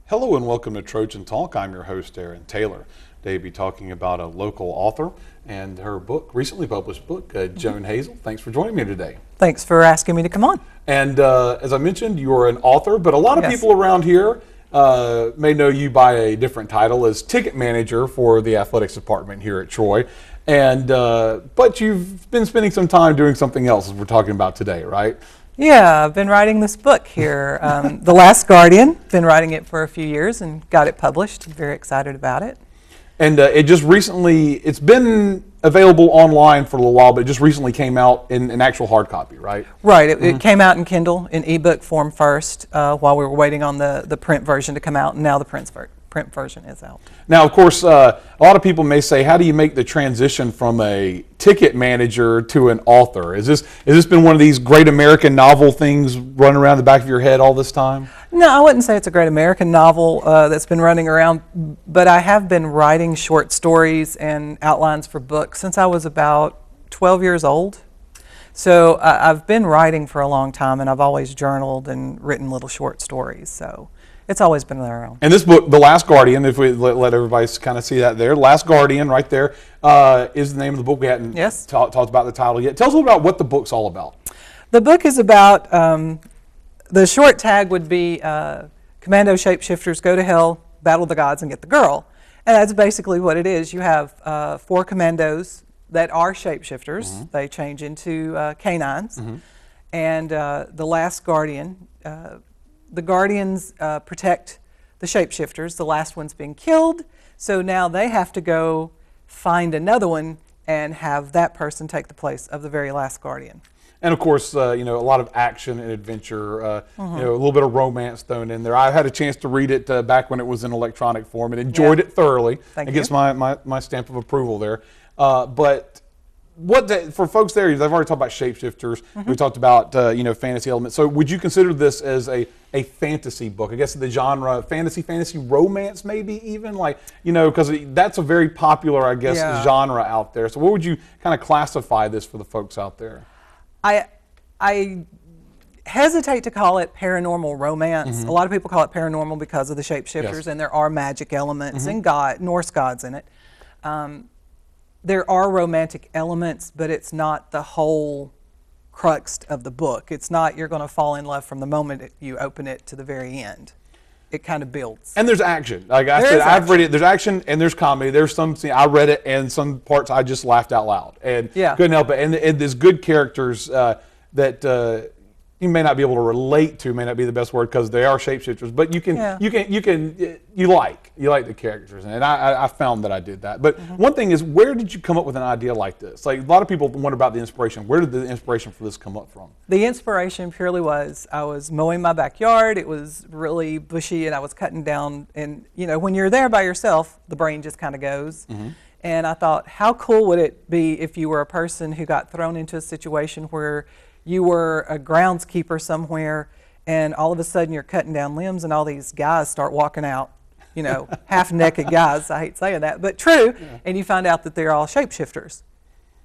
Hello and welcome to Trojan Talk. I'm your host, Aaron Taylor. Today we'll be talking about a local author and her book, recently published book, Joan Hazel. Thanks for joining me today. Thanks for asking me to come on. And as I mentioned, you're an author, but a lot of Yes. people around here may know you by a different title as ticket manager for the athletics department here at Troy. And but you've been spending some time doing something else, as we're talking about today, right? Yeah, I've been writing this book here, The Last Guardian. Been writing it for a few years and got it published. I'm very excited about it. And it just recently, it's been available online for a little while, but it just recently came out in an actual hard copy, right? Right, it came out in Kindle, in ebook form first, while we were waiting on the print version to come out, and now the print version is out. Now, of course, a lot of people may say, how do you make the transition from a ticket manager to an author? Has this been one of these great American novel things running around the back of your head all this time? No, I wouldn't say it's a great American novel that's been running around, but I have been writing short stories and outlines for books since I was about 12 years old. So I've been writing for a long time, and I've always journaled and written little short stories. So it's always been around. And this book, The Last Guardian, if we let everybody kind of see that there, Last Guardian right there, is the name of the book. We hadn't talked about the title yet. Tell us a little about what the book's all about. The book is about, the short tag would be Commando Shapeshifters Go to Hell, Battle the Gods, and Get the Girl. And that's basically what it is. You have 4 commandos that are shapeshifters. They change into canines. And the Last Guardian, the Guardians protect the shapeshifters. The last one's being killed, so now they have to go find another one and have that person take the place of the very last Guardian. And of course, you know, a lot of action and adventure, you know, a little bit of romance thrown in there. I had a chance to read it back when it was in electronic form and enjoyed it thoroughly. Thank you. It gets my stamp of approval there. But for folks there, they've already talked about shapeshifters. We talked about you know, fantasy elements. So would you consider this as a fantasy book? I guess the genre fantasy romance, maybe even, like, you know, because that's a very popular, I guess, genre out there. So what would you kind of classify this for the folks out there? I hesitate to call it paranormal romance. A lot of people call it paranormal because of the shapeshifters, and there are magic elements and Norse gods in it. There are romantic elements, but it's not the whole crux of the book. It's not you're going to fall in love from the moment you open it to the very end. It kind of builds. And there's action. Like I said, I've read it. There's action and there's comedy. There's some, I read it, and some parts I just laughed out loud and couldn't help it. And there's good characters that you may not be able to relate to, may not be the best word because they are shapeshifters, but you like the characters, and I found that I did that. But one thing is, where did you come up with an idea like this? Like, a lot of people wonder about the inspiration. Where did the inspiration for this come up from? The inspiration purely was I was mowing my backyard. It was really bushy, and I was cutting down. And you know, when you're there by yourself, the brain just kind of goes. And I thought, how cool would it be if you were a person who got thrown into a situation where you were a groundskeeper somewhere, and all of a sudden you're cutting down limbs, and all these guys start walking out, you know, half-naked guys. I hate saying that, but true. And you find out that they're all shapeshifters,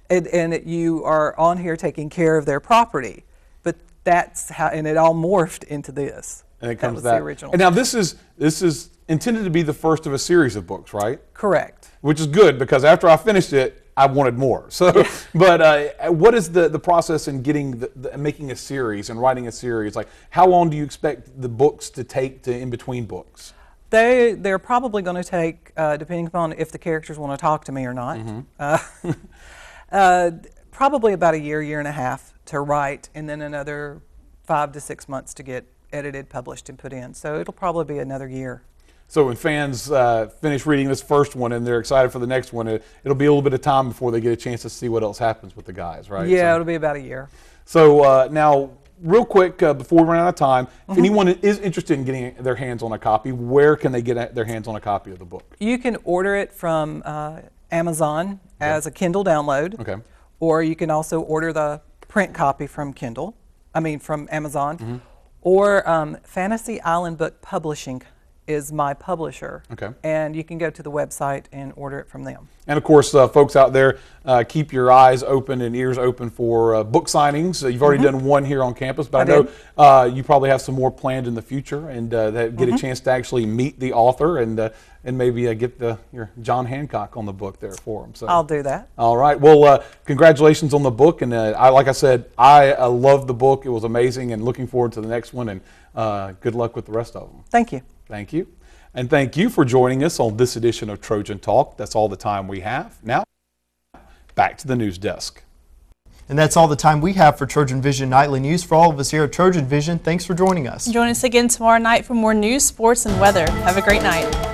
and that you are on here taking care of their property. But that's how, and it all morphed into this. And it comes to that. The original. And now this is intended to be the first of a series of books, right? Correct. Which is good, because after I finished it, I wanted more. So, but what is the process in getting making a series and writing a series? Like, how long do you expect the books to take in between books? They're probably going to take, depending upon if the characters want to talk to me or not, probably about a year and a half to write, and then another 5 to 6 months to get edited, published, and put in. So it'll probably be another year. So when fans finish reading this first one and they're excited for the next one, it'll be a little bit of time before they get a chance to see what else happens with the guys, right? Yeah, it'll be about a year. So now, real quick, before we run out of time, if anyone is interested in getting their hands on a copy, where can they get their hands on a copy of the book? You can order it from Amazon as a Kindle download. Okay. Or you can also order the print copy from from Amazon. Or Fantasy Island Book Publishing is my publisher. Okay. And you can go to the website and order it from them. And of course, folks out there, keep your eyes open and ears open for book signings. You've already done one here on campus, but I know you probably have some more planned in the future, and get a chance to actually meet the author and maybe get your John Hancock on the book there for him. So I'll do that. All right. Well, congratulations on the book, and like I said, I loved the book. It was amazing, and looking forward to the next one. And good luck with the rest of them. Thank you. Thank you. And thank you for joining us on this edition of Trojan Talk. That's all the time we have. Now, back to the news desk. And that's all the time we have for Trojan Vision Nightly News. For all of us here at Trojan Vision, thanks for joining us. Join us again tomorrow night for more news, sports, and weather. Have a great night.